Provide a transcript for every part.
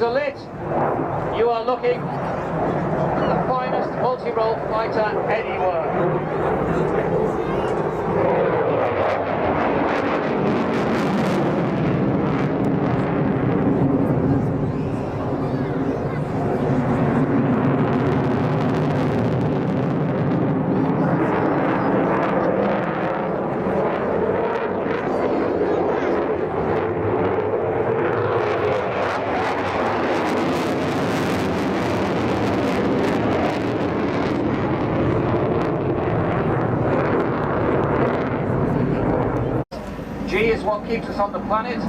Engines are lit. You are looking at the finest multi-role fighter anywhere. G is what keeps us on the planet.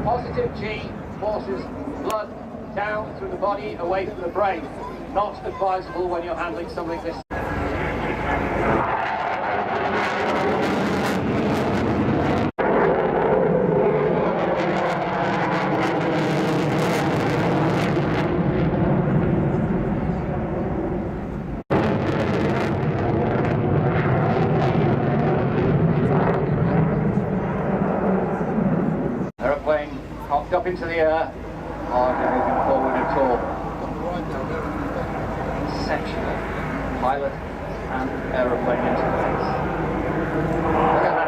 Positive G forces blood down through the body, away from the brain. Not advisable when you're handling something this. Aeroplane cocked up into the air, hardly moving forward at all. Exceptional pilot and aeroplane interface. Look at that.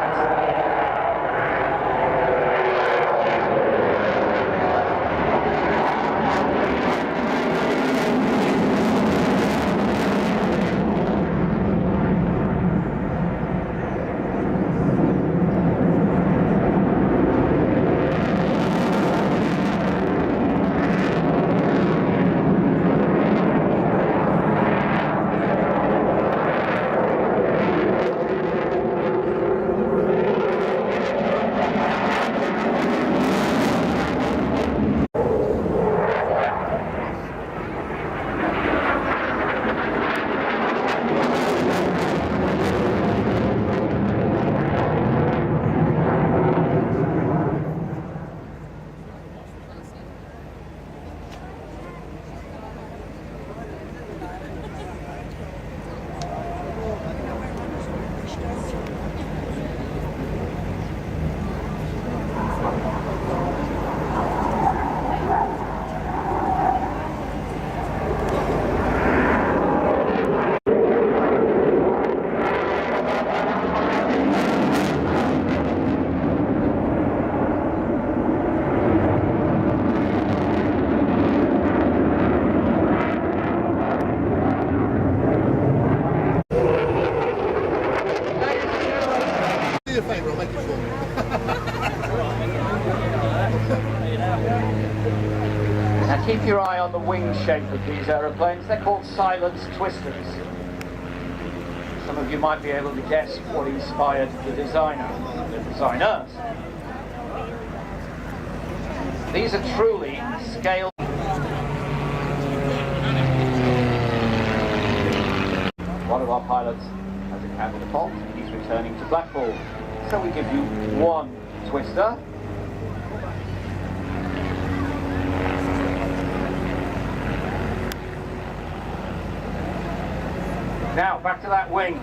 Now keep your eye on the wing shape of these aeroplanes. They're called silent twisters. Some of you might be able to guess what inspired the designers. These are truly scale. One of our pilots has encountered a fault. He's returning to Blackpool. So we give you one twister. Now, back to that wing.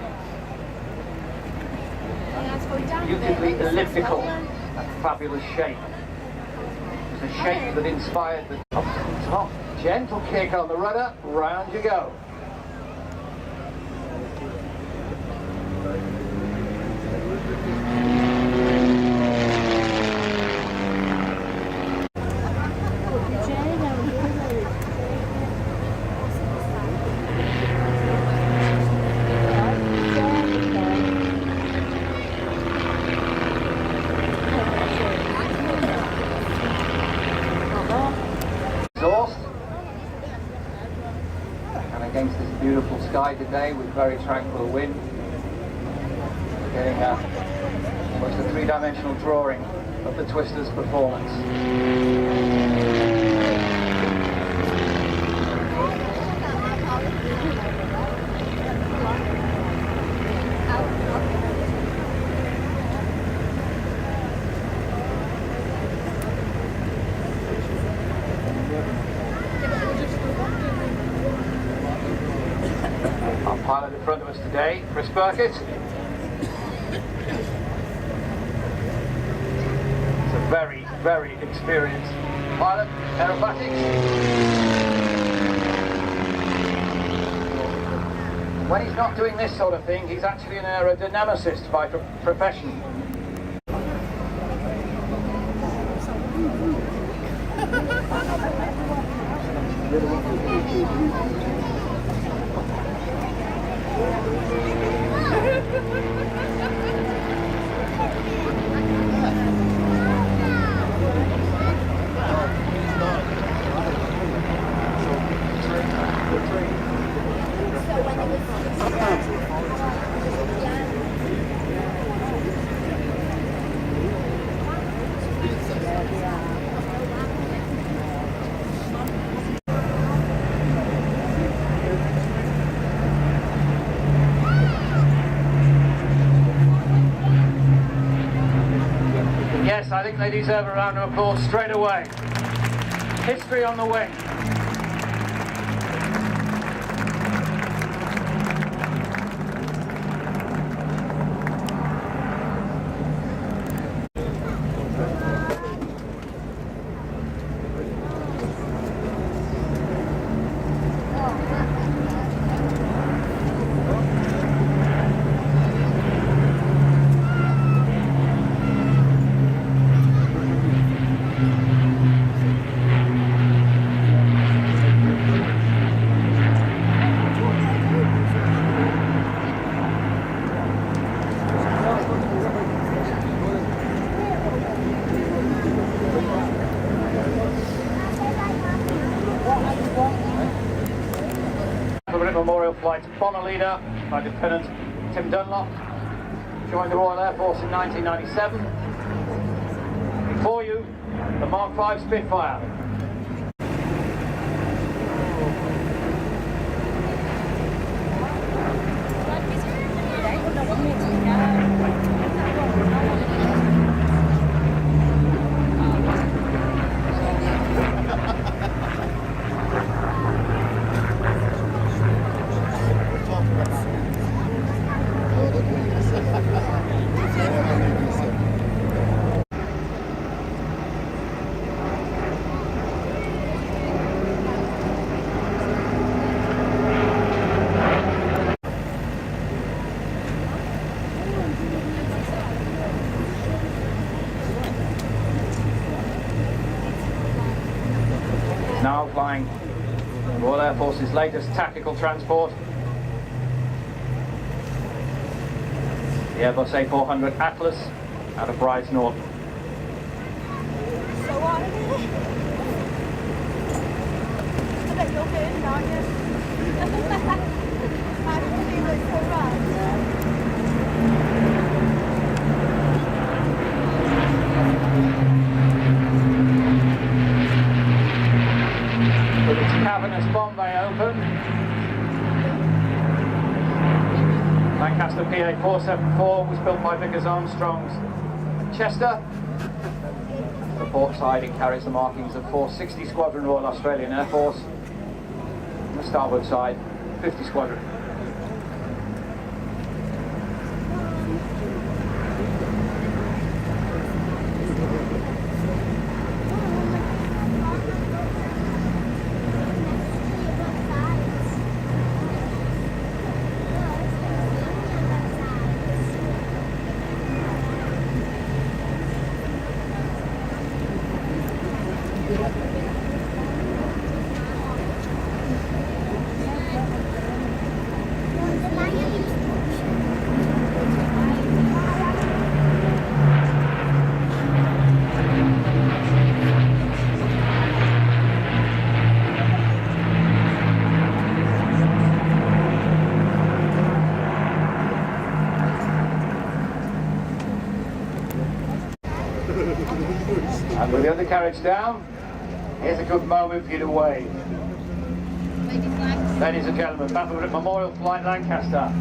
Beautifully elliptical, that fabulous shape. It's a shape that inspired the top. Gentle kick on the rudder, round you go. Against this beautiful sky today with very tranquil wind, we're getting almost a three-dimensional drawing of the twister's performance. Burkett. He's a very, very experienced pilot, aerobatics. When he's not doing this sort of thing, he's actually an aerodynamicist by profession. Yes, I think they deserve a round of applause straight away. History on the wing. Memorial Flight bomber leader by Lieutenant Tim Dunlop, joined the Royal Air Force in 1997. Before you, the Mark V Spitfire. Now flying Royal Air Force's latest tactical transport, the Airbus A400 Atlas out of Brides Norton. With its cavernous bomb bay open, Lancaster PA-474 was built by Vickers Armstrong's Chester. On the port side it carries the markings of 460 Squadron Royal Australian Air Force. On the starboard side, 50 Squadron. And with the undercarriage down, here's a good moment for you to wave. Ladies and gentlemen, Battle Memorial Flight Lancaster.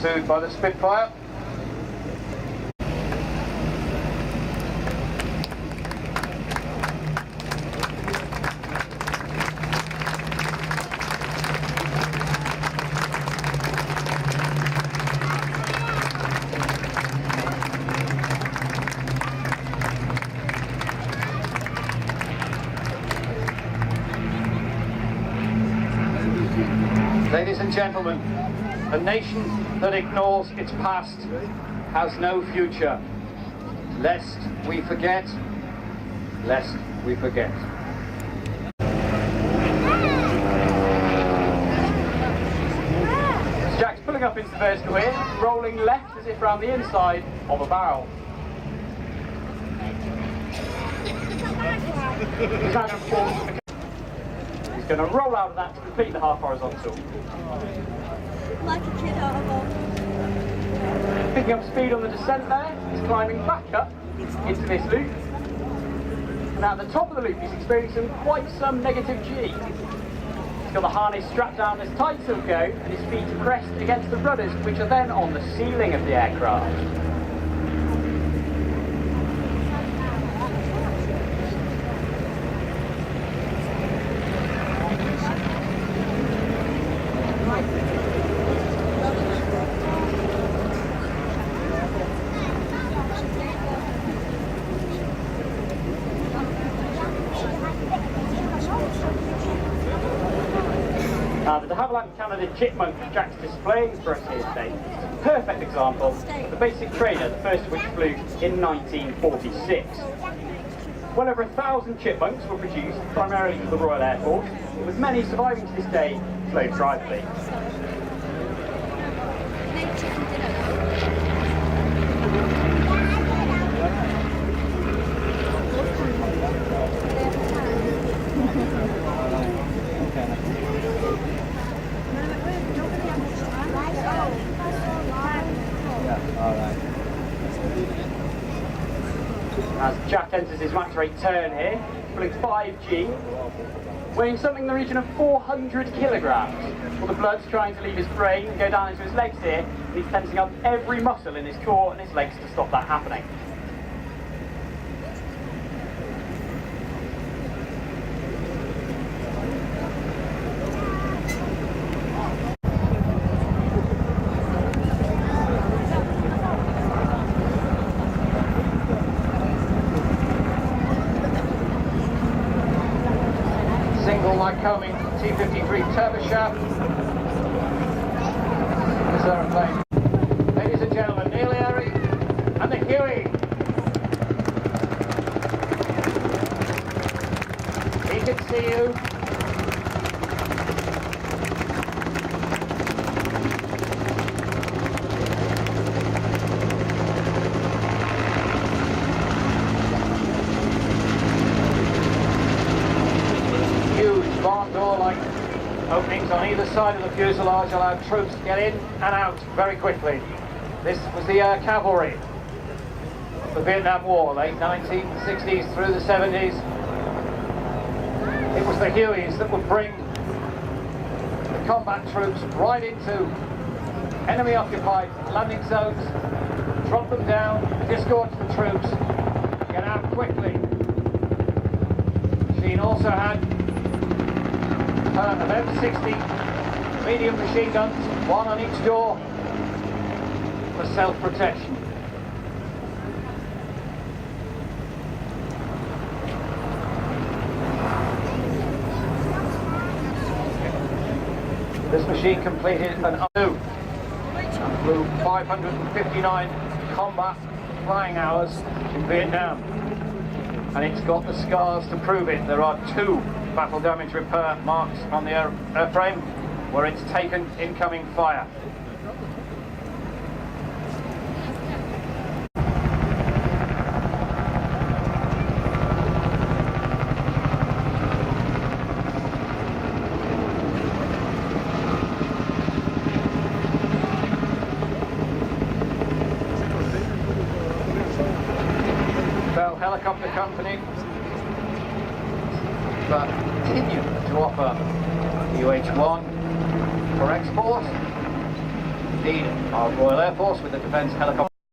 pursued by the Spitfire. Ladies and gentlemen, a nation that ignores its past has no future. Lest we forget, lest we forget. Jack's pulling up into vertical here, rolling left as if round the inside of a barrel. He's now going to perform. He's going to roll out of that to complete the half horizontal. Like a kid out of a... Picking up speed on the descent there, he's climbing back up into this loop. And at the top of the loop he's experiencing quite some negative G. He's got the harness strapped down as tight as he'll go, and his feet pressed against the rudders, which are then on the ceiling of the aircraft. The de Havilland Canada Chipmunk Jack's displaying for us here today is a perfect example of the basic trainer, the first of which flew in 1946. Well over 1,000 chipmunks were produced primarily for the Royal Air Force, with many surviving to this day flown privately. As Jack enters his max rate turn here, pulling 5G, weighing something in the region of 400 kilograms. Well, the blood's trying to leave his brain and go down into his legs here, and he's tensing up every muscle in his core and his legs to stop that happening. Lycoming T-53 turboshaft. This aeroplane. Ladies and gentlemen, Neil Airy and the Huey. He can see you. Barn door-like openings on either side of the fuselage allow troops to get in and out very quickly. This was the cavalry of the Vietnam War, late 1960s through the 70s. It was the Hueys that would bring the combat troops right into enemy-occupied landing zones, drop them down, disgorge the troops, get out quickly. The machine also had about 60 medium machine guns, one on each door for self-protection. This machine completed an U and flew 559 combat flying hours in Vietnam. And it's got the scars to prove it. There are 2 battle damage repair marks on the airframe where it's taken incoming fire. Bell Helicopter Company but continue to offer UH-1 for export. indeed our Royal Air Force with the Defence Helicopter.